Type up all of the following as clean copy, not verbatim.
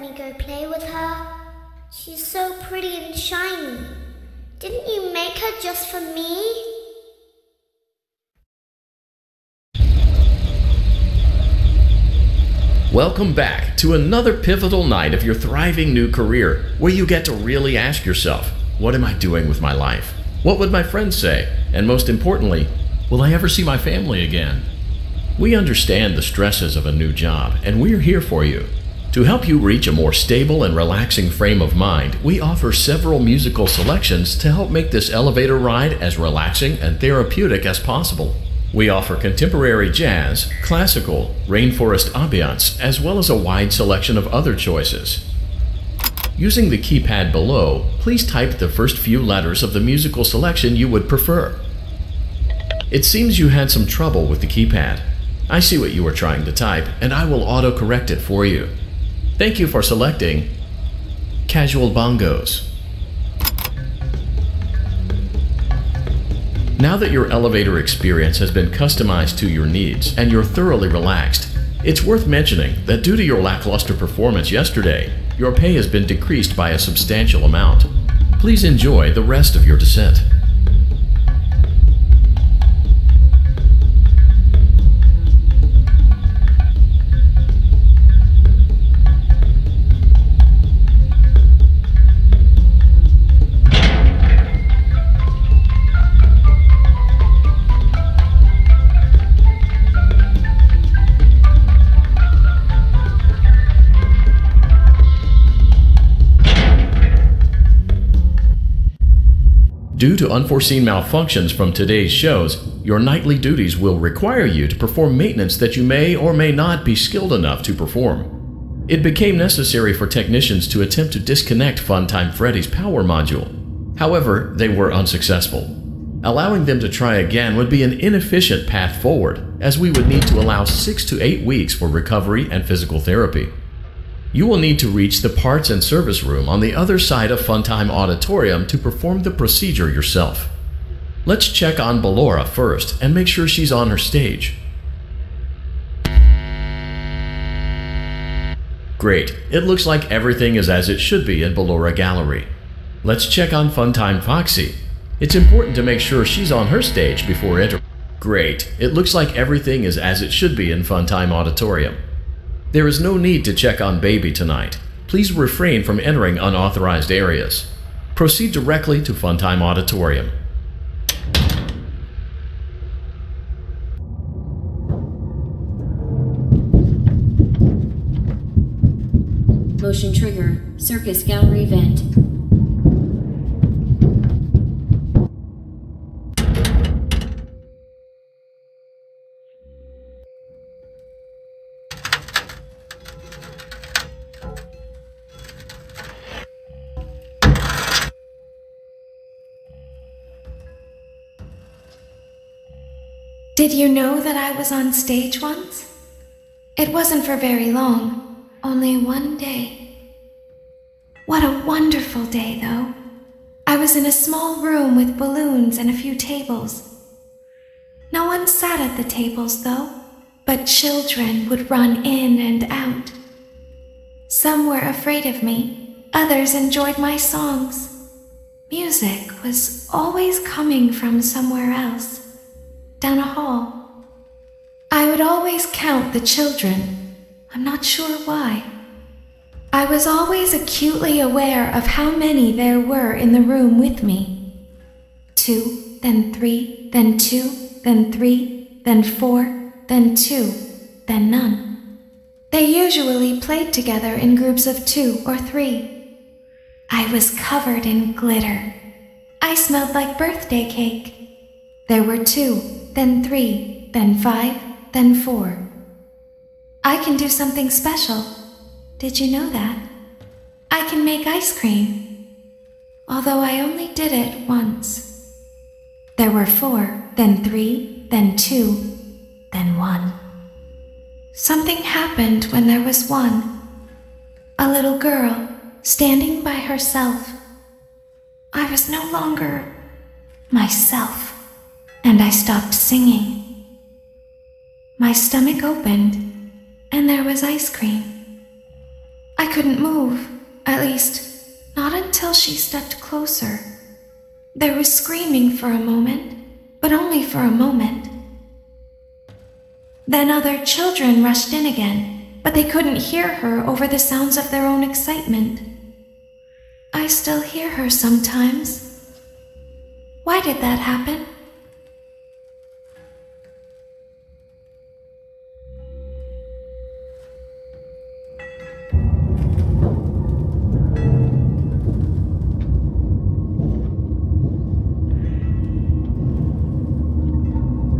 me go play with her. She's so pretty and shiny. Didn't you make her just for me? Welcome back to another pivotal night of your thriving new career, where you get to really ask yourself, what am I doing with my life? What would my friends say? And most importantly, will I ever see my family again? We understand the stresses of a new job, and we're here for you. To help you reach a more stable and relaxing frame of mind, we offer several musical selections to help make this elevator ride as relaxing and therapeutic as possible. We offer contemporary jazz, classical, rainforest ambiance, as well as a wide selection of other choices. Using the keypad below, please type the first few letters of the musical selection you would prefer. It seems you had some trouble with the keypad. I see what you were trying to type, and I will auto-correct it for you. Thank you for selecting Casual Bongos. Now that your elevator experience has been customized to your needs and you're thoroughly relaxed, it's worth mentioning that due to your lackluster performance yesterday, your pay has been decreased by a substantial amount. Please enjoy the rest of your descent. Due to unforeseen malfunctions from today's shows, your nightly duties will require you to perform maintenance that you may or may not be skilled enough to perform. It became necessary for technicians to attempt to disconnect Funtime Freddy's power module. However, they were unsuccessful. Allowing them to try again would be an inefficient path forward, as we would need to allow 6 to 8 weeks for recovery and physical therapy. You will need to reach the parts and service room on the other side of Funtime Auditorium to perform the procedure yourself. Let's check on Ballora first and make sure she's on her stage. Great, it looks like everything is as it should be in Ballora Gallery. Let's check on Funtime Foxy. It's important to make sure she's on her stage before entering. Great, it looks like everything is as it should be in Funtime Auditorium. There is no need to check on Baby tonight. Please refrain from entering unauthorized areas. Proceed directly to Funtime Auditorium. Motion trigger, Circus Gallery vent. Did you know that I was on stage once? It wasn't for very long, only one day. What a wonderful day, though. I was in a small room with balloons and a few tables. No one sat at the tables, though, but children would run in and out. Some were afraid of me, others enjoyed my songs. Music was always coming from somewhere else. Down a hall. I would always count the children. I'm not sure why. I was always acutely aware of how many there were in the room with me. 2, then 3, then 2, then 3, then 4, then 2, then none. They usually played together in groups of 2 or 3. I was covered in glitter. I smelled like birthday cake. There were 2, then 3, then 5, then 4. I can do something special. Did you know that? I can make ice cream. Although I only did it once. There were 4, then 3, then 2, then 1. Something happened when there was 1. A little girl standing by herself. I was no longer myself. And I stopped singing. My stomach opened, and there was ice cream. I couldn't move, at least, not until she stepped closer. There was screaming for a moment, but only for a moment. Then other children rushed in again, but they couldn't hear her over the sounds of their own excitement. I still hear her sometimes. Why did that happen?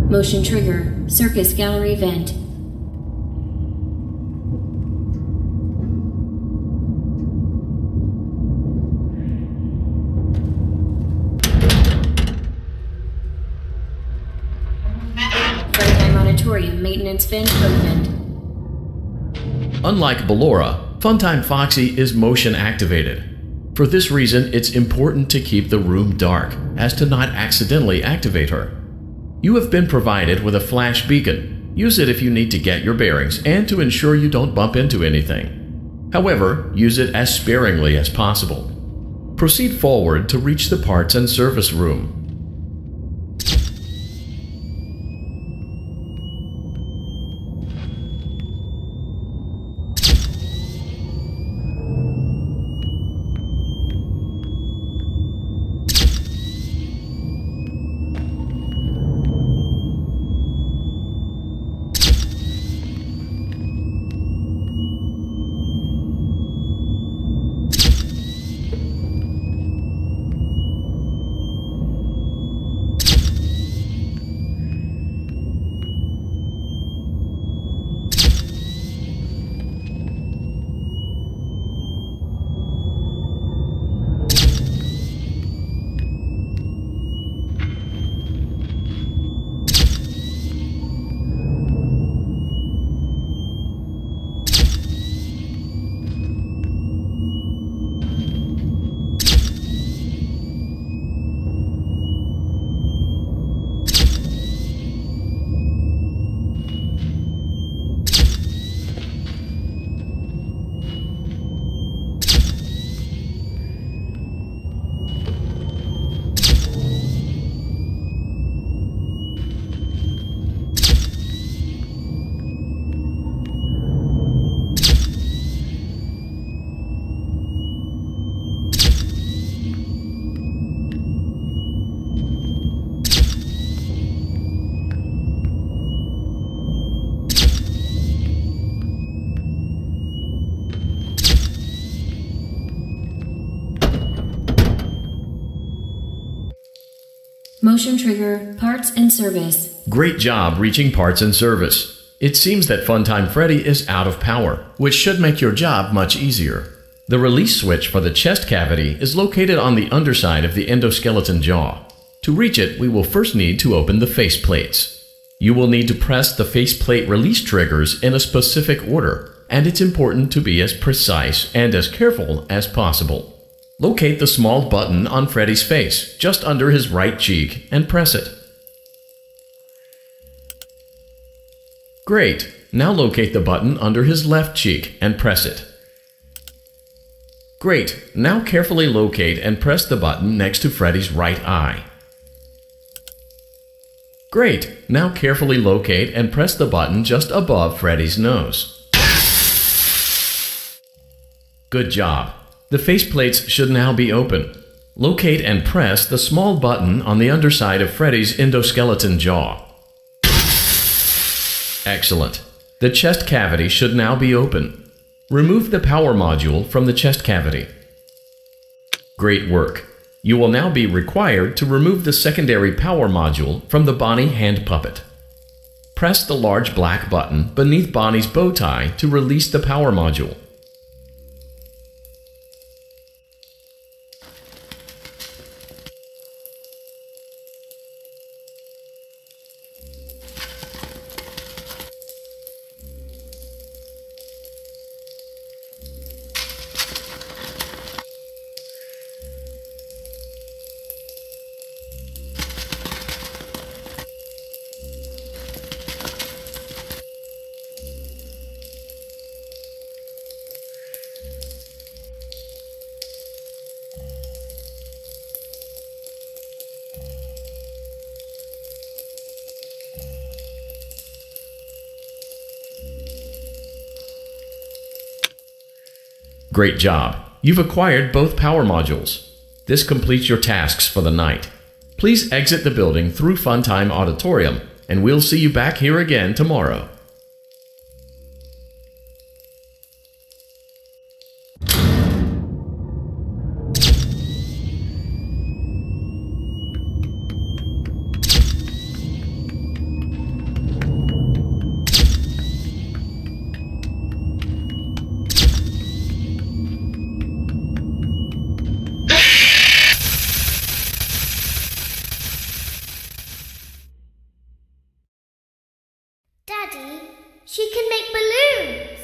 Motion trigger, circus gallery vent. Freddy Monitorium maintenance vent opened. Unlike Ballora, Funtime Foxy is motion activated. For this reason, it's important to keep the room dark, as to not accidentally activate her. You have been provided with a flash beacon. Use it if you need to get your bearings and to ensure you don't bump into anything. However, use it as sparingly as possible. Proceed forward to reach the parts and service room. Motion trigger, parts and service. Great job reaching parts and service. It seems that Funtime Freddy is out of power, which should make your job much easier. The release switch for the chest cavity is located on the underside of the endoskeleton jaw. To reach it, we will first need to open the face plates. You will need to press the faceplate release triggers in a specific order, and it's important to be as precise and as careful as possible. Locate the small button on Freddy's face, just under his right cheek, and press it. Great! Now locate the button under his left cheek and press it. Great! Now carefully locate and press the button next to Freddy's right eye. Great! Now carefully locate and press the button just above Freddy's nose. Good job! The faceplates should now be open. Locate and press the small button on the underside of Freddy's endoskeleton jaw. Excellent. The chest cavity should now be open. Remove the power module from the chest cavity. Great work. You will now be required to remove the secondary power module from the Bonnie hand puppet. Press the large black button beneath Bonnie's bow tie to release the power module. Great job. You've acquired both power modules. This completes your tasks for the night. Please exit the building through Funtime Auditorium, and we'll see you back here again tomorrow. Daddy, she can make balloons.